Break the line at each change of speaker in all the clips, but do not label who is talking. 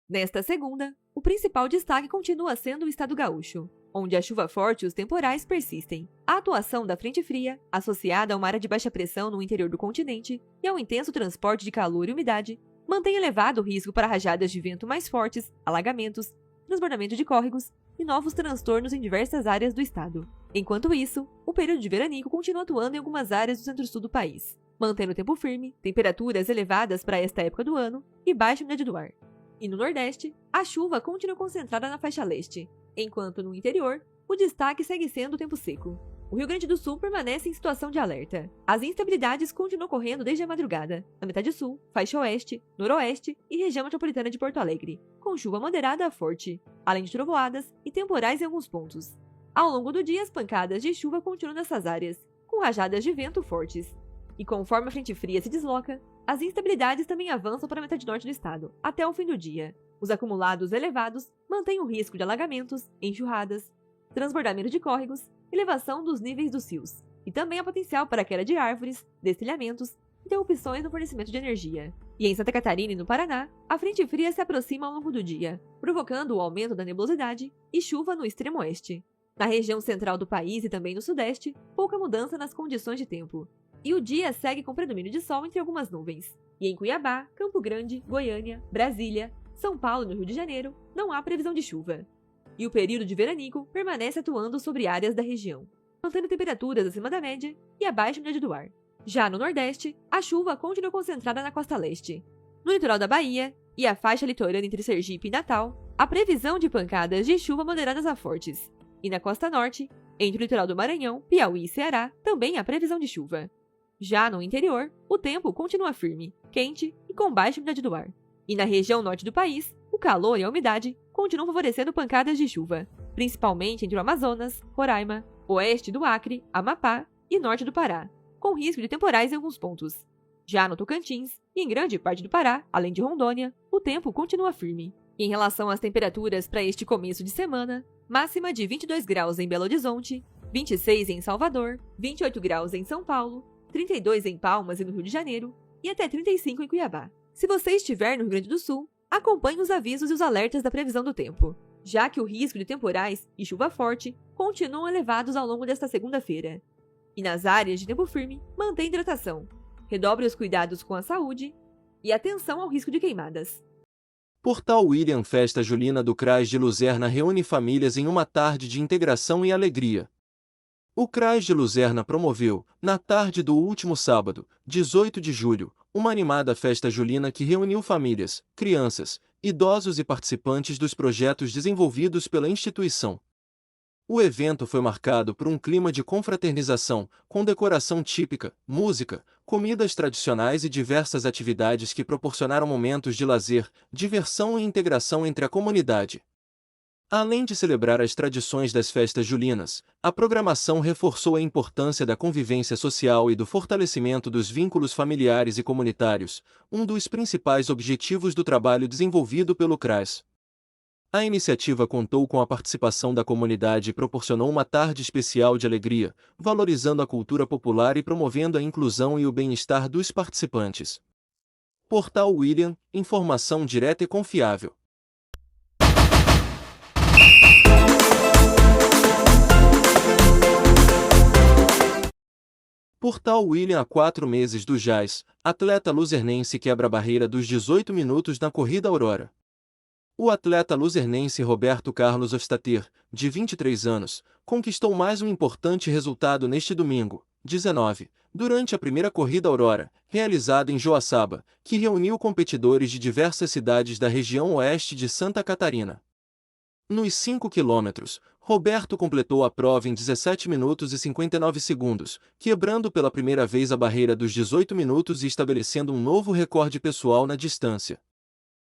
Nesta segunda, o principal destaque continua sendo o estado gaúcho, onde a chuva forte e os temporais persistem. A atuação da frente fria, associada a uma área de baixa pressão no interior do continente e ao intenso transporte de calor e umidade, mantém elevado o risco para rajadas de vento mais fortes, alagamentos, transbordamento de córregos e novos transtornos em diversas áreas do estado. Enquanto isso, o período de veranico continua atuando em algumas áreas do centro-sul do país, mantendo tempo firme, temperaturas elevadas para esta época do ano e baixa umidade do ar. E no Nordeste, a chuva continua concentrada na faixa leste, enquanto no interior, o destaque segue sendo o tempo seco. O Rio Grande do Sul permanece em situação de alerta. As instabilidades continuam ocorrendo desde a madrugada, na metade sul, faixa oeste, noroeste e região metropolitana de Porto Alegre, com chuva moderada a forte, além de trovoadas e temporais em alguns pontos. Ao longo do dia, as pancadas de chuva continuam nessas áreas, com rajadas de vento fortes. E conforme a frente fria se desloca, as instabilidades também avançam para a metade norte do estado, até o fim do dia. Os acumulados elevados mantêm o risco de alagamentos, enxurradas, transbordamento de córregos, elevação dos níveis dos rios, e também há potencial para queda de árvores, destelhamentos, interrupções no fornecimento de energia. E em Santa Catarina e no Paraná, a frente fria se aproxima ao longo do dia, provocando o aumento da nebulosidade e chuva no extremo oeste. Na região central do país e também no sudeste, pouca mudança nas condições de tempo. E o dia segue com predomínio de sol entre algumas nuvens. E em Cuiabá, Campo Grande, Goiânia, Brasília, São Paulo e no Rio de Janeiro, não há previsão de chuva. E o período de veranico permanece atuando sobre áreas da região, mantendo temperaturas acima da média e abaixo da média do ar. Já no Nordeste, a chuva continua concentrada na costa leste. No litoral da Bahia e a faixa litorânea entre Sergipe e Natal, há previsão de pancadas de chuva moderadas a fortes. E na costa norte, entre o litoral do Maranhão, Piauí e Ceará, também há previsão de chuva. Já no interior, o tempo continua firme, quente e com baixa umidade do ar. E na região norte do país, o calor e a umidade continuam favorecendo pancadas de chuva, principalmente entre o Amazonas, Roraima, oeste do Acre, Amapá e norte do Pará, com risco de temporais em alguns pontos. Já no Tocantins e em grande parte do Pará, além de Rondônia, o tempo continua firme. E em relação às temperaturas para este começo de semana, máxima de 22 graus em Belo Horizonte, 26 em Salvador, 28 graus em São Paulo, 32 em Palmas e no Rio de Janeiro e até 35 em Cuiabá. Se você estiver no Rio Grande do Sul, acompanhe os avisos e os alertas da previsão do tempo, já que o risco de temporais e chuva forte continuam elevados ao longo desta segunda-feira. E nas áreas de tempo firme, mantenha hidratação, redobre os cuidados com a saúde e atenção ao risco de queimadas.
Portal William. Festa Julina do CRAS de Luzerna reúne famílias em uma tarde de integração e alegria. O CRAS de Luzerna promoveu, na tarde do último sábado, 18 de julho, uma animada festa julina que reuniu famílias, crianças, idosos e participantes dos projetos desenvolvidos pela instituição. O evento foi marcado por um clima de confraternização, com decoração típica, música, comidas tradicionais e diversas atividades que proporcionaram momentos de lazer, diversão e integração entre a comunidade. Além de celebrar as tradições das festas julinas, a programação reforçou a importância da convivência social e do fortalecimento dos vínculos familiares e comunitários, um dos principais objetivos do trabalho desenvolvido pelo CRAS. A iniciativa contou com a participação da comunidade e proporcionou uma tarde especial de alegria, valorizando a cultura popular e promovendo a inclusão e o bem-estar dos participantes. Portal William, informação direta e confiável. Portal William. Há 4 meses do jazz, atleta luzernense quebra a barreira dos 18 minutos na corrida Aurora. O atleta luzernense Roberto Carlos Hofstadter, de 23 anos, conquistou mais um importante resultado neste domingo, 19, durante a primeira corrida Aurora, realizada em Joaçaba, que reuniu competidores de diversas cidades da região oeste de Santa Catarina. Nos 5 quilômetros, Roberto completou a prova em 17 minutos e 59 segundos, quebrando pela primeira vez a barreira dos 18 minutos e estabelecendo um novo recorde pessoal na distância.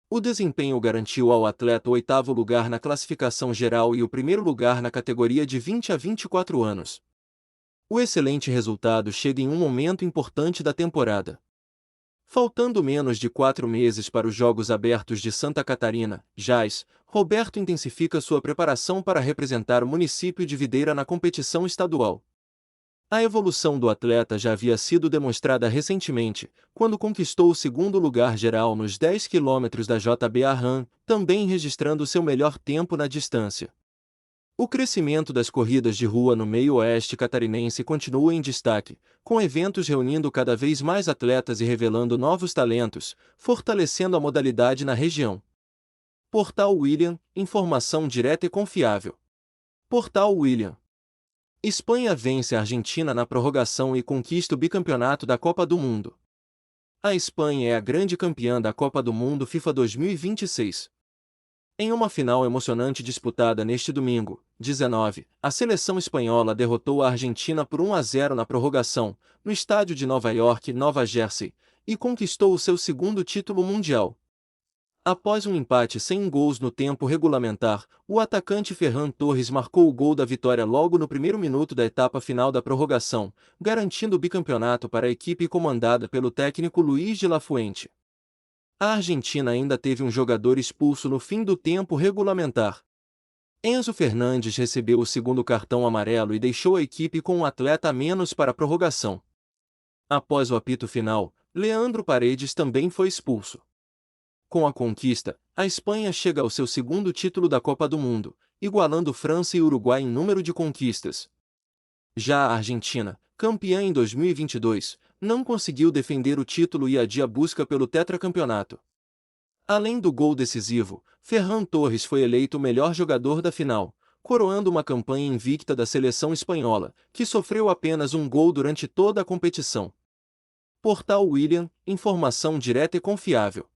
O desempenho garantiu ao atleta o 8º lugar na classificação geral e o 1º lugar na categoria de 20 a 24 anos. O excelente resultado chega em um momento importante da temporada. Faltando menos de 4 meses para os Jogos Abertos de Santa Catarina, JAS, Roberto intensifica sua preparação para representar o município de Videira na competição estadual. A evolução do atleta já havia sido demonstrada recentemente, quando conquistou o segundo lugar geral nos 10 km da JBA-RAM, também registrando seu melhor tempo na distância. O crescimento das corridas de rua no meio-oeste catarinense continua em destaque, com eventos reunindo cada vez mais atletas e revelando novos talentos, fortalecendo a modalidade na região. Portal William, informação direta e confiável. Portal William. Espanha vence a Argentina na prorrogação e conquista o bicampeonato da Copa do Mundo. A Espanha é a grande campeã da Copa do Mundo FIFA 2026. Em uma final emocionante disputada neste domingo, 19, a seleção espanhola derrotou a Argentina por 1-0 na prorrogação, no estádio de Nova York, Nova Jersey, e conquistou o seu segundo título mundial. Após um empate sem gols no tempo regulamentar, o atacante Ferran Torres marcou o gol da vitória logo no primeiro minuto da etapa final da prorrogação, garantindo o bicampeonato para a equipe comandada pelo técnico Luís de la Fuente. A Argentina ainda teve um jogador expulso no fim do tempo regulamentar. Enzo Fernandes recebeu o segundo cartão amarelo e deixou a equipe com um atleta a menos para a prorrogação. Após o apito final, Leandro Paredes também foi expulso. Com a conquista, a Espanha chega ao seu segundo título da Copa do Mundo, igualando França e Uruguai em número de conquistas. Já a Argentina, campeã em 2022, não conseguiu defender o título e adia a busca pelo tetracampeonato. Além do gol decisivo, Ferran Torres foi eleito o melhor jogador da final, coroando uma campanha invicta da seleção espanhola, que sofreu apenas um gol durante toda a competição. Portal William, informação direta e confiável.